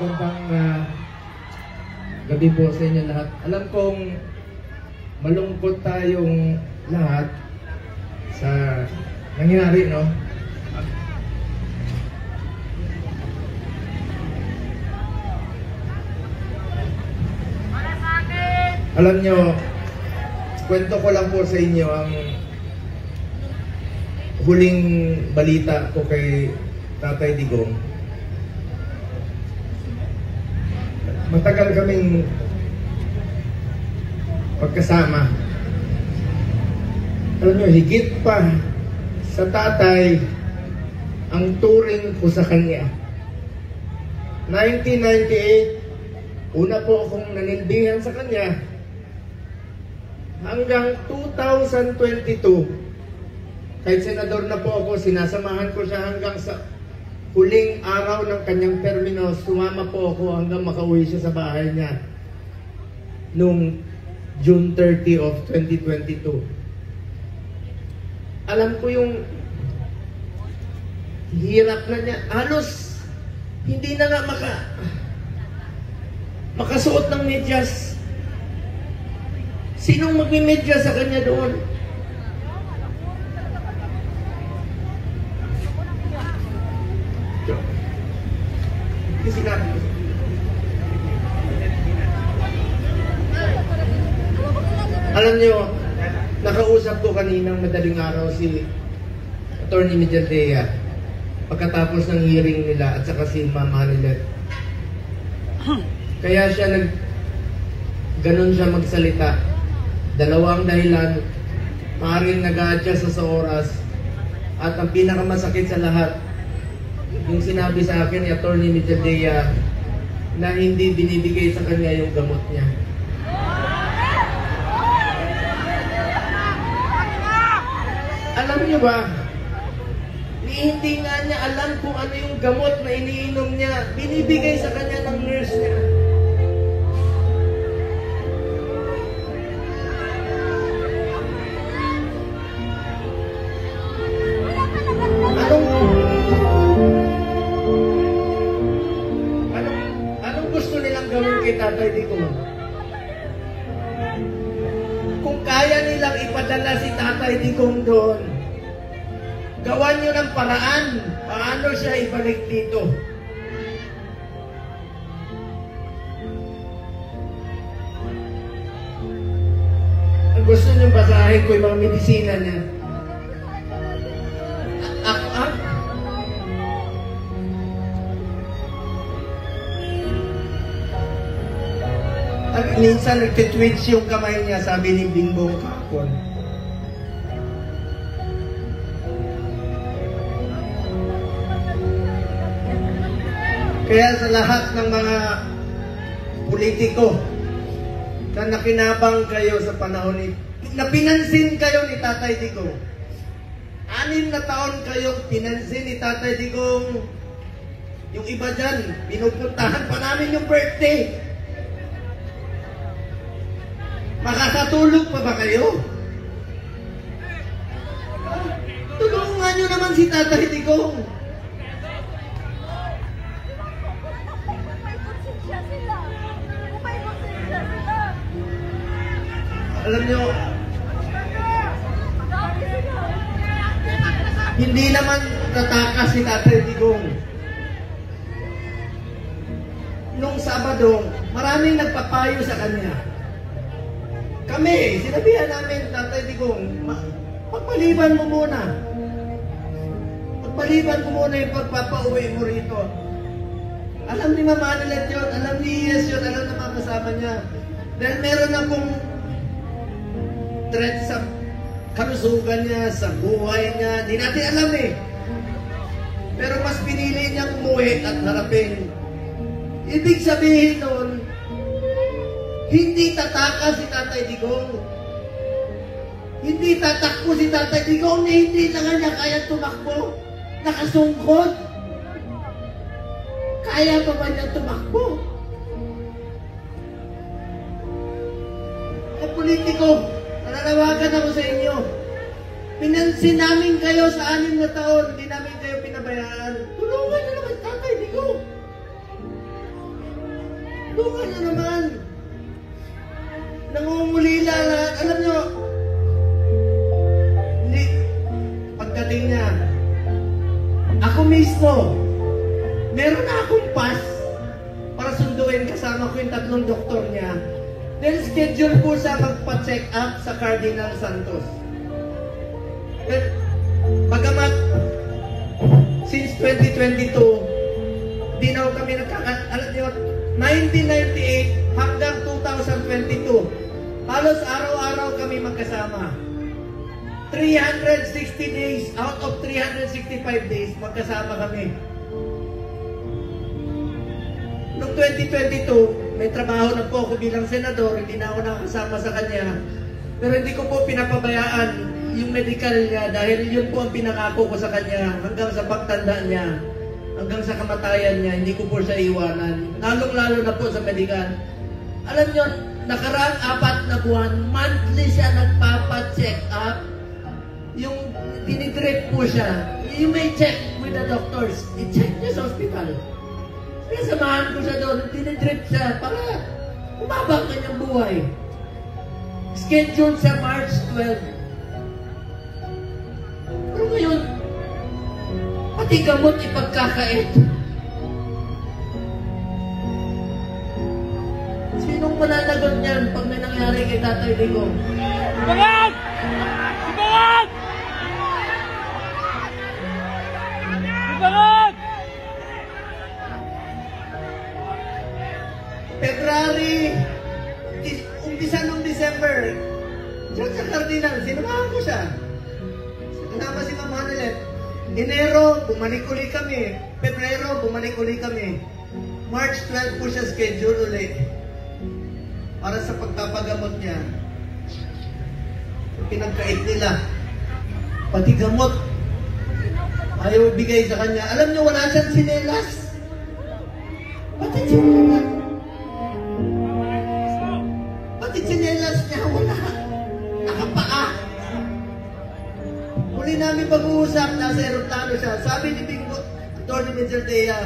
Magandang gabi po sa inyo lahat. Alam kong malungkot tayong lahat sa nangyari, no? Alam nyo, kwento ko lang po sa inyo ang huling balita ko kay Tatay Digong. Matagal kaming pagkasama. Alam nyo, higit pa sa tatay ang turing ko sa kanya. 1998, una po akong nanindihan sa kanya. Hanggang 2022, kahit senador na po ako, sinasamahan ko siya hanggang sa huling araw ng kanyang termino. Sumama po ako hanggang makauwi siya sa bahay niya noong June 30 of 2022. Alam ko yung hirap na niya. Halos hindi na nga makasuot ng medyas. Sinong magme-medyas sa kanya doon? Sinabi ko. Alam niyo, nakausap ko kaninang madaling araw si Attorney Medialdea pagkatapos ng hearing nila at saka si Ma'am Hanilet. Kaya siya ganon siya magsalita. Dalawang dahilan, maaaring nag-a-adjust sa oras, at ang pinakamasakit sa lahat, yung sinabi sa akin ni Attorney Medialdea na hindi binibigay sa kanya yung gamot niya. Alam niyo ba, hindi nga niya alam kung ano yung gamot na iniinom niya. Binibigay sa kanya ng nurse niya. Anong gusto nilang gawin kay Tatay Digong? Kung kaya nilang ipadala si Tatay Digong doon, gawan nyo ng paraan paano siya ibalik dito. Ang gusto nyo basahin ko yung mga medisina niya. Minsan nagtitwitch yung kamay niya, sabi ni Bingbong kahapon. Kaya sa lahat ng mga politiko na nakinabang kayo sa panahon na pinansin kayo ni Tatay Digong. 6 na taon kayong pinansin ni Tatay Digong. Yung iba dyan, pinupuntahan pa namin yung birthday. Makakatulog pa ba kayo? Tulungan nyo naman si Tatay Digong. Alam nyo, hindi naman tatakas si Tatay Digong. Nung Sabado, maraming nagpapayo sa kanya. Kami, sinabihan namin, Tatay Digong, pagpaliban mo muna. Pagpaliban mo muna yung pagpapauwi mo rito. Alam ni Mama Hanilet yun, alam ni Yes yun, alam na mga kasama niya. Dahil meron akong threat sa kalusugan niya, sa buhay niya. Di natin alam eh. Pero mas pinili niyang umuwi at harapin. Ibig sabihin nun, hindi tatakas si Tatay Digong. Hindi tatakbo si Tatay Digong na hindi na kanya kaya tumakbo. Nakasungkod. Kaya pa ba niya tumakbo? Mga politiko, nananawagan ako sa inyo. Pinansin namin kayo sa 6 na taon, hindi namin kayo pinabayaan. Tulungan niyo naman Tatay Digong. Tulungan niyo naman. Nangungulila lahat. Alam niyo, hindi, pagdating niya, ako mismo, meron na akong pass para sunduin kasama ko yung 3 doktor niya. Then schedule po siya magpa-check up sa Cardinal Santos. But, bagamat since 2022, di na kami alam niyo, 1998 hanggang 2022, halos araw-araw kami magkasama. 360 days out of 365 days magkasama kami. Noong 2022, may trabaho na po ako bilang senador, hindi na ako nakasama sa kanya. Pero hindi ko po pinapabayaan yung medical niya dahil yun po ang pinangako ko sa kanya hanggang sa pagtanda niya, hanggang sa kamatayan niya, hindi ko po siya iwanan. Lalong-lalo na po sa medical. Alam niyo, nakaraang 4 na buwan, monthly siya nagpapa-check up. Yung dinidrip po siya. You may check with the doctors. I-check niya sa hospital. Kaya samahan ko siya doon, dinidrip siya para umaba ang kanyang buhay. Scheduled sa March 12. Pero ngayon, pati gamot ipagkakait. Sinong mananagot niyan pag may nangyari kay Tatay Digong? Ibangat! Ibangat! Ibangat! February, umpisa nung December, diyan sa Cardinal, sinamahan ko siya. Kasama si Ma'am Hanelet. Enero, bumalik uli kami. Pebrero, bumalik uli kami. March 12 po siya schedule uli para sa pagpapagamot niya. Pinagkait nila. Pati gamot, ayaw bigay sa kanya. Alam niyo, wala siyang sinelas. Pati sinelas. Pati sinelas niya, wala. Nakapaa. Muli namin pag-uusap, nasa aeroplano siya. Sabi ni Bingo, Atty. Major Dea,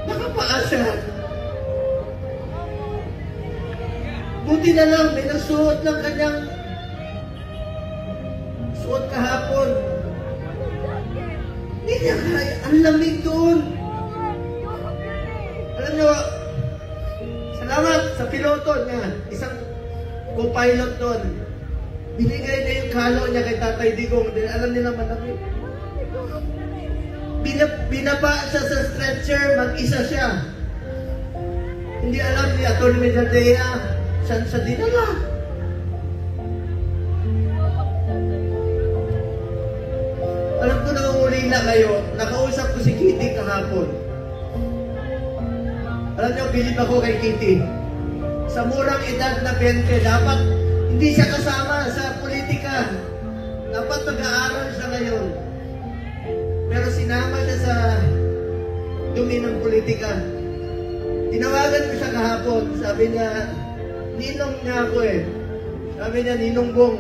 nakapaa siya. Buti na lang, may nagsuot ng kanyang suot kahapon. Hindi niya kaya. Ang lamig doon. Alam niyo, salamat sa piloto niya. Isang co-pilot doon. Binigay niya yung kalo niya kay Tatay Digong. Alam niyo naman namin. Binaba siya sa stretcher, mag-isa siya. Hindi alam ni Atty. Major Dea, saan siya dinala. Alam ko nangungulila kayo, nakausap ko si Kitty kahapon. Alam niyo, bilib ako kay Kitty. Sa murang edad na 20, dapat hindi siya kasama sa politika. Dapat mag-aaral siya ngayon. Pero sinama siya sa dumi ng politika. Tinawagan ko siya kahapon. Sabi niya, ninong niya ako eh. Sabi niya, Ninong Bong.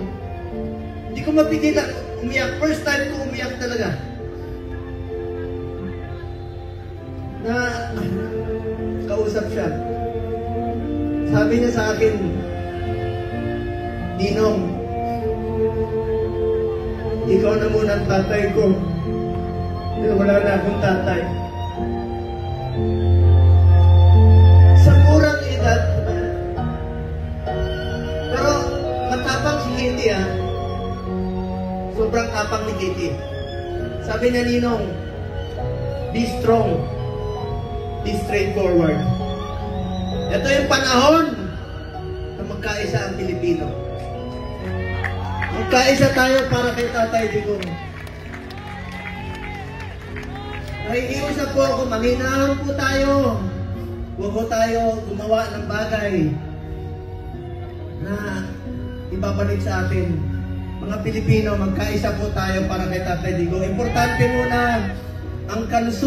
Hindi ko mapigil umiyak. First time ko umiyak talaga. Na kausap siya. Sabi niya sa akin, Ninong, ikaw na muna ang tatay ko. Wala na akong tatay. Sa murang edad, pero matapang si Kitty ah. Sobrang tapang ni Kitty. Sabi niya, Ninong, be strong, be straightforward. Ito yung panahon na magkaisa ang Pilipino. Magkaisa tayo para kay Tatay Digong. Nakikiusap po ako, manginahon po tayo. Huwag po tayo gumawa ng bagay na ibabalik sa atin. Mga Pilipino, magkaisa po tayo para kay Tatay Digong. Importante muna ang kalusugan.